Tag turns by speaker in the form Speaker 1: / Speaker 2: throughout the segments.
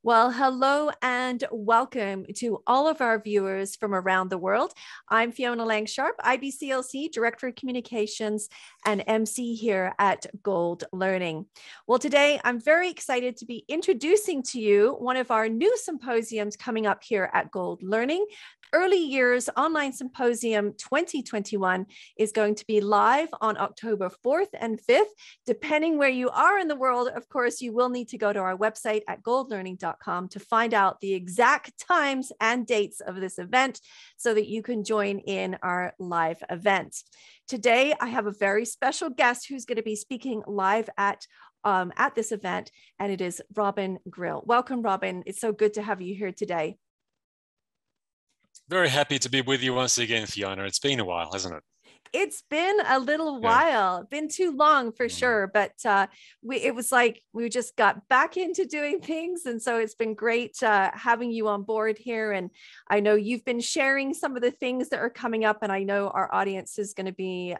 Speaker 1: Well, hello and welcome to all of our viewers from around the world. I'm Fiona Langsharp, IBCLC Director of Communications and MC here at Gold Learning. Well, today I'm very excited to be introducing to you one of our new symposiums coming up here at Gold Learning. Early Years Online Symposium 2021 is going to be live on October 4th and 5th. Depending where you are in the world, of course, you will need to go to our website at goldlearning.com to find out the exact times and dates of this event so that you can join in our live event. Today, I have a very special guest who's going to be speaking live at this event, and it is Robin Grille. Welcome, Robin. It's so good to have you here today.
Speaker 2: Very happy to be with you once again, Fiona. It's been a while, hasn't it?
Speaker 1: It's been a little while, been too long for sure, but it was like we just got back into doing things. And so it's been great having you on board here. And I know you've been sharing some of the things that are coming up, and I know our audience is going to be,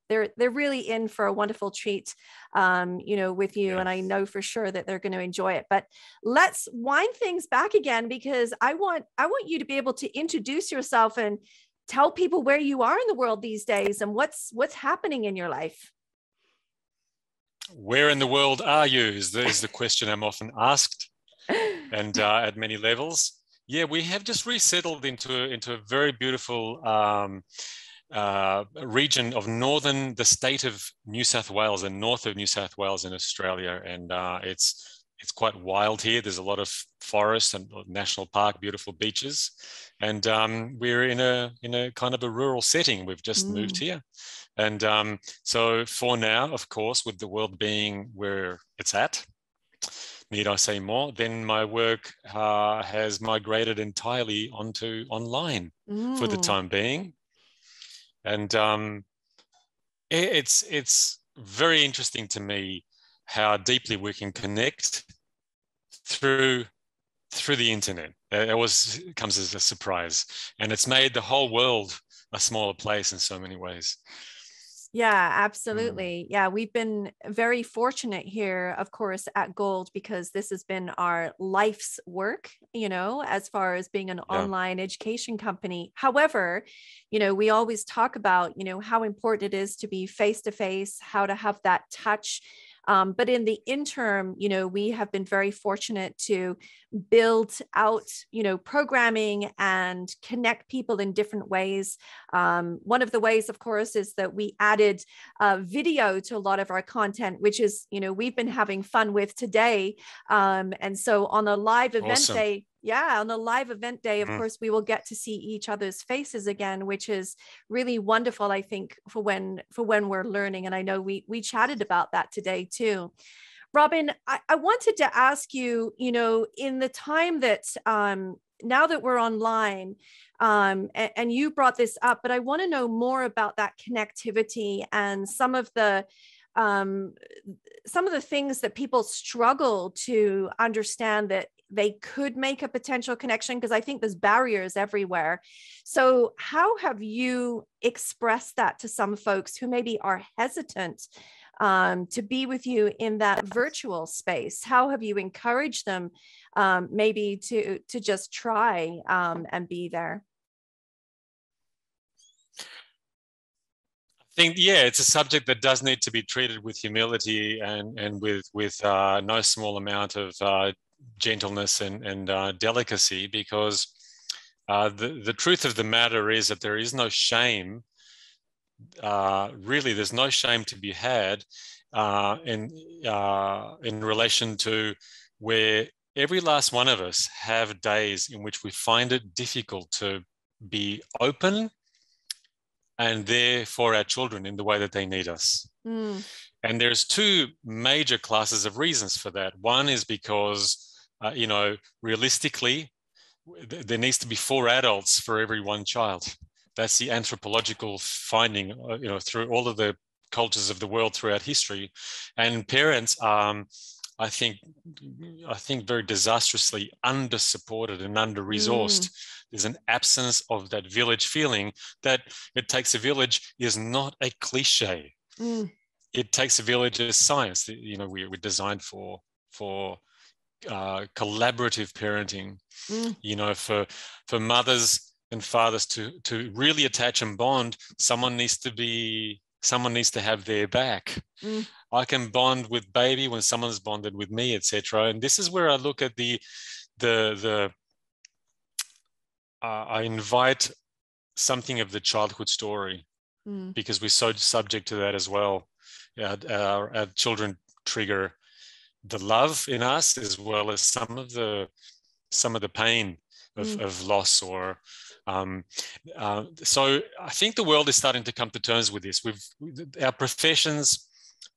Speaker 1: they're really in for a wonderful treat, with you. And I know for sure that they're going to enjoy it. But let's wind things back again, because I want you to be able to introduce yourself and tell people where you are in the world these days and what's happening in your life.
Speaker 2: Where in the world are you is the question I'm often asked, and at many levels. Yeah, we have just resettled into a very beautiful region of the state of New South Wales and north of New South Wales in Australia, and it's quite wild here. There's a lot of forest and national park, beautiful beaches, and we're in a kind of a rural setting. We've just moved here, and so for now, of course, with the world being where it's at, need I say more? Then my work has migrated entirely onto online for the time being, and it's very interesting to me how deeply we can connect through the internet. It always comes as a surprise, and it's made the whole world a smaller place in so many ways.
Speaker 1: Yeah, absolutely. Yeah, we've been very fortunate here, of course, at Gold, because this has been our life's work, as far as being an online education company. However, we always talk about, how important it is to be face-to-face, how to have that touch. But in the interim, we have been very fortunate to build out, programming and connect people in different ways. One of the ways, of course, is that we added video to a lot of our content, which is, we've been having fun with today. And so on a live event day, on the live event day, of course, we will get to see each other's faces again, which is really wonderful, I think, for when we're learning. And I know we chatted about that today too. Robin, I wanted to ask you, in the time that now that we're online, and you brought this up, but I want to know more about that connectivity and some of the things that people struggle to understand that they could make a potential connection, because I think there's barriers everywhere. So how have you expressed that to some folks who maybe are hesitant to be with you in that virtual space? How have you encouraged them maybe to just try and be there?
Speaker 2: I think, it's a subject that does need to be treated with humility and with no small amount of gentleness and delicacy, because the truth of the matter is that there is no shame. Really, there's no shame to be had in relation to where every last one of us have days in which we find it difficult to be open and there for our children in the way that they need us. And there's two major classes of reasons for that. One is because, realistically, there needs to be 4 adults for every 1 child. That's the anthropological finding, through all of the cultures of the world throughout history. And parents, I think very disastrously under-supported and under-resourced. There's an absence of that village feeling. That it takes a village is not a cliche. It takes a village as science. We're designed for collaborative parenting. You know, for mothers and fathers to really attach and bond, someone needs to have their back. I can bond with baby when someone's bonded with me, etc. And this is where I look at I invite something of the childhood story, because we're so subject to that as well. Our children trigger the love in us, as well as some of the pain of loss, or so I think the world is starting to come to terms with this. Our professions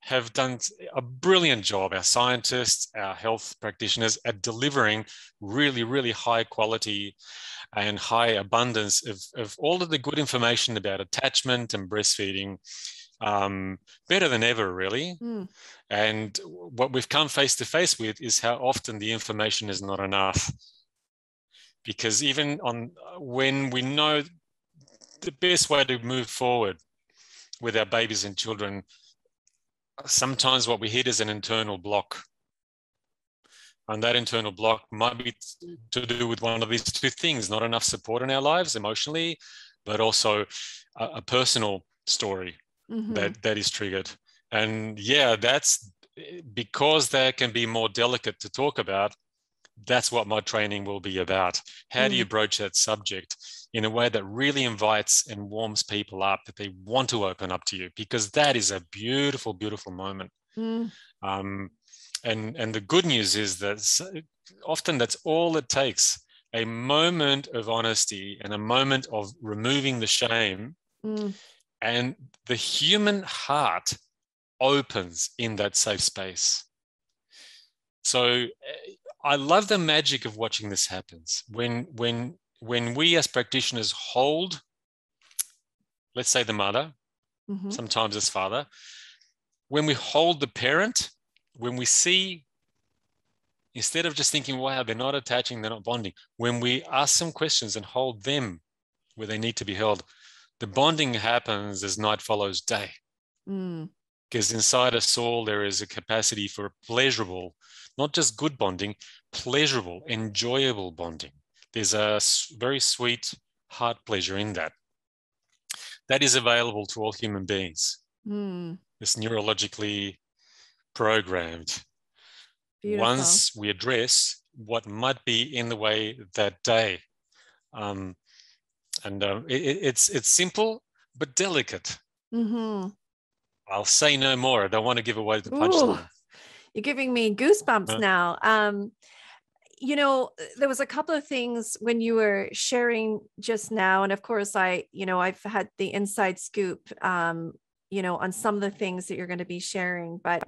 Speaker 2: have done a brilliant job, our scientists, our health practitioners, at delivering really, really high quality and high abundance of all of the good information about attachment and breastfeeding, better than ever, really. And what we've come face to face with is how often the information is not enough. Because even when we know the best way to move forward with our babies and children, sometimes what we hit is an internal block. And that internal block might be to do with one of these two things: not enough support in our lives emotionally, but also a personal story that is triggered. And yeah, that's because that can be more delicate to talk about. That's what my training will be about. How do you broach that subject in a way that really invites and warms people up, that they want to open up to you? Because that is a beautiful, beautiful moment. And the good news is that often that's all it takes: a moment of honesty and a moment of removing the shame, and the human heart opens in that safe space. So I love the magic of watching this happen. When we as practitioners hold, let's say the mother, sometimes as father, when we hold the parent, when we see, instead of just thinking, wow, they're not attaching, they're not bonding, when we ask some questions and hold them where they need to be held, the bonding happens as night follows day. Because inside us all, there is a capacity for pleasurable, not just good bonding, pleasurable, enjoyable bonding. There's a very sweet heart pleasure in that. That is available to all human beings. It's neurologically programmed. Beautiful. Once we address what might be in the way that day. It's simple but delicate. I'll say no more. I don't want to give away the punchline.
Speaker 1: You're giving me goosebumps now. You know, there was a couple of things when you were sharing just now. And of course, I've had the inside scoop, on some of the things that you're going to be sharing, but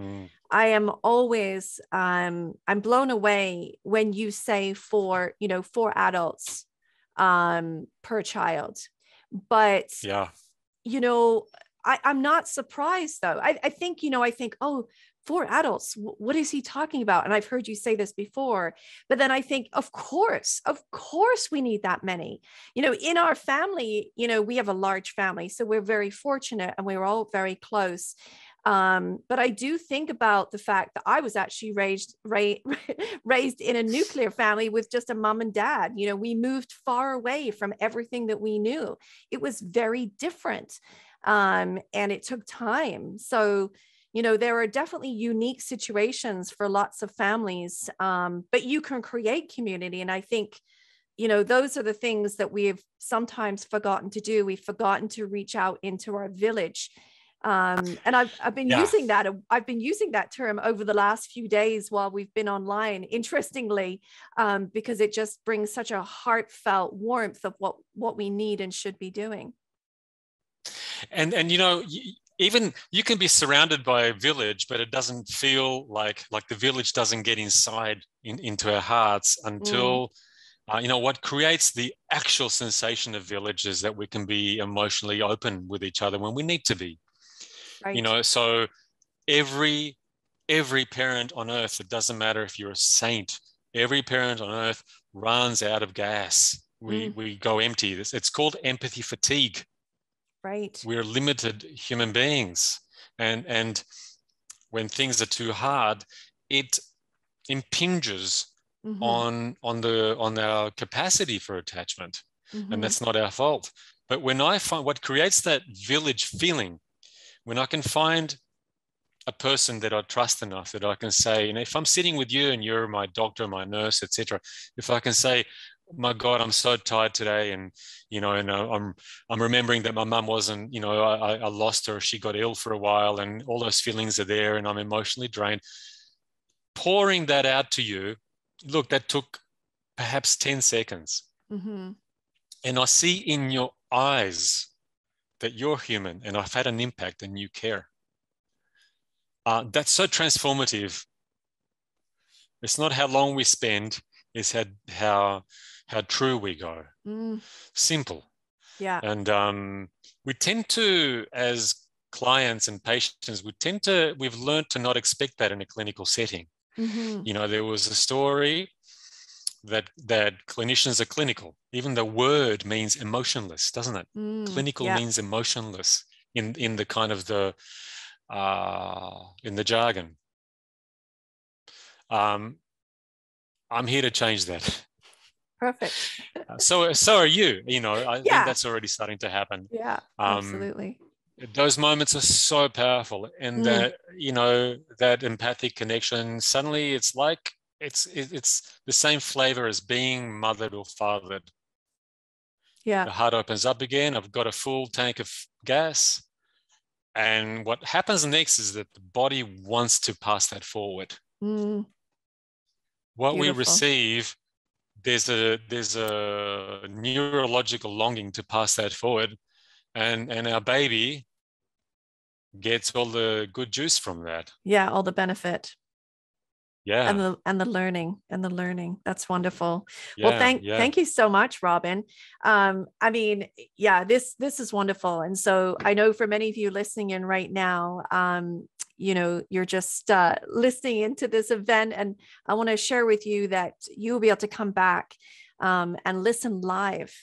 Speaker 1: I am always, I'm blown away when you say four adults per child. But, I'm not surprised though. I think, oh, 4 adults, what is he talking about? And I've heard you say this before, but then I think, of course we need that many. In our family, we have a large family, so we're very fortunate and we're all very close. But I do think about the fact that I was actually raised in a nuclear family with just a mom and dad. We moved far away from everything that we knew. It was very different. And it took time. So, there are definitely unique situations for lots of families, but you can create community. And I think, those are the things that we've sometimes forgotten to do. We've forgotten to reach out into our village. And I've been using that. I've been using that term over the last few days while we've been online, interestingly, because it just brings such a heartfelt warmth of what we need and should be doing.
Speaker 2: And even you can be surrounded by a village, but it doesn't feel like the village doesn't get inside into our hearts until, what creates the actual sensation of village is that we can be emotionally open with each other when we need to be. Right. So every parent on earth, it doesn't matter if you're a saint, every parent on earth runs out of gas. We go empty. It's called empathy fatigue. Right. We're limited human beings. And when things are too hard, it impinges
Speaker 1: Mm-hmm.
Speaker 2: on our capacity for attachment, and
Speaker 1: Mm-hmm.
Speaker 2: that's not our fault. But when I find what creates that village feeling, when I can find a person that I trust enough that I can say, you know, if I'm sitting with you and you're my doctor, my nurse, etc., if I can say, my God, I'm so tired today, and you know, and I'm remembering that my mum wasn't, you know, I lost her, she got ill for a while, and all those feelings are there, and I'm emotionally drained. Pouring that out to you, look, that took perhaps 10 seconds,
Speaker 1: Mm-hmm.
Speaker 2: and I see in your eyes that you're human, and I've had an impact, and you care. That's so transformative. It's not how long we spend, it's how true we go.
Speaker 1: Mm.
Speaker 2: Simple.
Speaker 1: Yeah.
Speaker 2: And we tend to, as clients and patients, we've learned to not expect that in a clinical setting.
Speaker 1: Mm-hmm.
Speaker 2: You know, there was a story that clinicians are clinical. Even the word means emotionless, doesn't it? Clinical
Speaker 1: Yeah.
Speaker 2: means emotionless in the kind of the in the jargon. I'm here to change that.
Speaker 1: Perfect.
Speaker 2: So are you. You know, I think
Speaker 1: Yeah.
Speaker 2: that's already starting to happen.
Speaker 1: Yeah.
Speaker 2: Um,
Speaker 1: Absolutely.
Speaker 2: those moments are so powerful, and
Speaker 1: Mm.
Speaker 2: that, you know, that empathic connection, suddenly it's like it's the same flavor as being mothered or fathered.
Speaker 1: Yeah.
Speaker 2: The heart opens up again. I've got a full tank of gas, and what happens next is that the body wants to pass that forward.
Speaker 1: Mm.
Speaker 2: What we
Speaker 1: Beautiful.
Speaker 2: receive, there's a neurological longing to pass that forward, and our baby gets all the good juice from that.
Speaker 1: Yeah. All the benefit.
Speaker 2: Yeah,
Speaker 1: And the learning, that's wonderful. Well,
Speaker 2: yeah, yeah.
Speaker 1: thank you so much, Robin. I mean, yeah, this is wonderful. And so I know for many of you listening in right now, you know, you're just listening into this event, and I want to share with you that you will be able to come back and listen live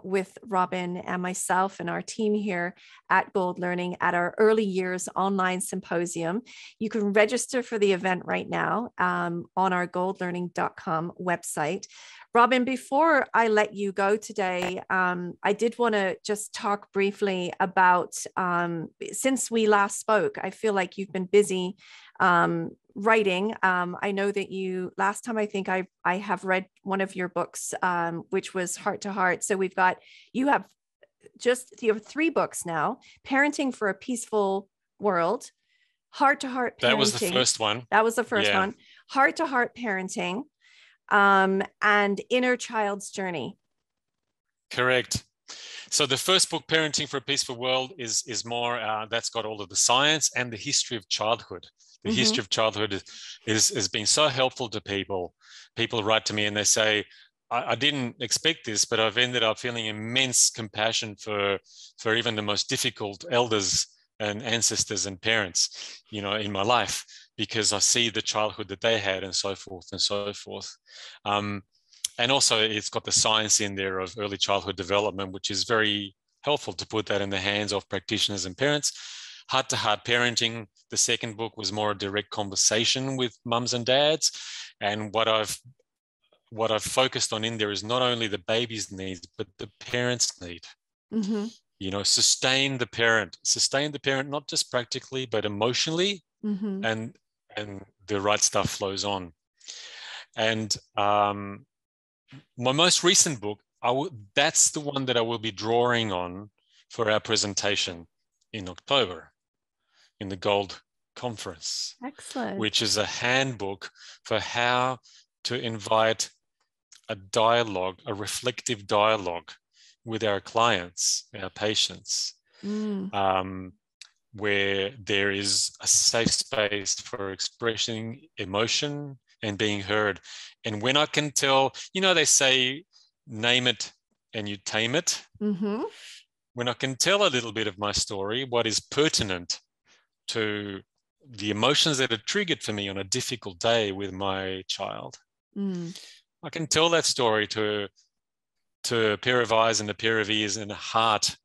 Speaker 1: with Robin and myself and our team here at Gold Learning at our Early Years Online Symposium. You can register for the event right now on our goldlearning.com website. Robin, before I let you go today, I did want to just talk briefly about, since we last spoke, I feel like you've been busy writing. I know that you, last time I think I have read one of your books, which was Heart to Heart. So you have 3 books now: Parenting for a Peaceful World, Heart to Heart
Speaker 2: That was the
Speaker 1: Parenting.
Speaker 2: first one.
Speaker 1: That was the first
Speaker 2: Yeah,
Speaker 1: one. Heart to Heart Parenting, and Inner Child's Journey.
Speaker 2: correct. So the first book, Parenting for a Peaceful World, is more that's got all of the science and the history of childhood. The
Speaker 1: Mm-hmm.
Speaker 2: history of childhood has been so helpful to people. People write to me and they say, I didn't expect this, but I've ended up feeling immense compassion for even the most difficult elders and ancestors and parents, you know, in my life, because I see the childhood that they had, and so forth and so forth. And also, it's got the science in there of early childhood development, which is very helpful to put that in the hands of practitioners and parents. Heart to Heart Parenting, the second book, was more a direct conversation with mums and dads. And what I've focused on in there is not only the baby's needs, but the parent's need.
Speaker 1: Mm-hmm.
Speaker 2: You know, sustain the parent, not just practically, but emotionally,
Speaker 1: Mm-hmm.
Speaker 2: and the right stuff flows on. And my most recent book, that's the one that I will be drawing on for our presentation in October in the Gold Conference,
Speaker 1: Excellent.
Speaker 2: which is a handbook for how to invite a dialogue, a reflective dialogue with our clients, our patients,
Speaker 1: Mm.
Speaker 2: where there is a safe space for expressing emotion and being heard. And when I can tell, you know, they say, name it and you tame it.
Speaker 1: Mm-hmm.
Speaker 2: When I can tell a little bit of my story, what is pertinent to the emotions that are triggered for me on a difficult day with my child,
Speaker 1: Mm.
Speaker 2: I can tell that story to a pair of eyes and a pair of ears and a heart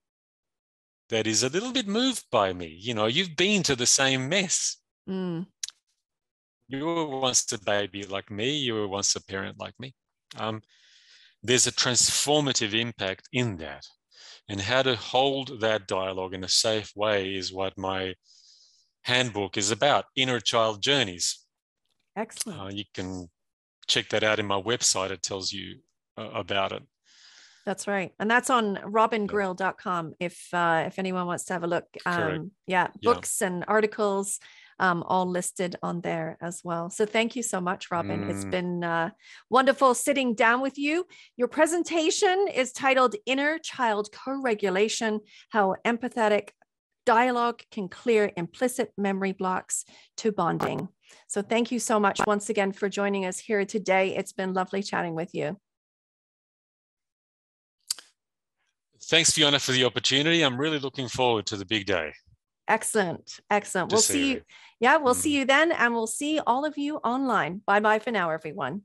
Speaker 2: that is a little bit moved by me. You know, you've been to the same mess.
Speaker 1: Mm.
Speaker 2: You were once a baby like me. You were once a parent like me. There's a transformative impact in that. And how to hold that dialogue in a safe way is what my handbook is about, Inner Child Journeys.
Speaker 1: Excellent.
Speaker 2: You can check that out in my website. It tells you about it.
Speaker 1: That's right. And that's on robingrille.com if anyone wants to have a look. Books and articles all listed on there as well. So thank you so much, Robin. It's been wonderful sitting down with you. Your presentation is titled Inner Child Co-Regulation, How Empathetic Dialogue Can Clear Implicit Memory Blocks to Bonding. So thank you so much once again for joining us here today. It's been lovely chatting with you.
Speaker 2: Thanks, Fiona, for the opportunity. I'm really looking forward to the big day.
Speaker 1: Excellent. Excellent. We'll see you. Yeah, we'll see you then. And we'll see all of you online. Bye-bye for now, everyone.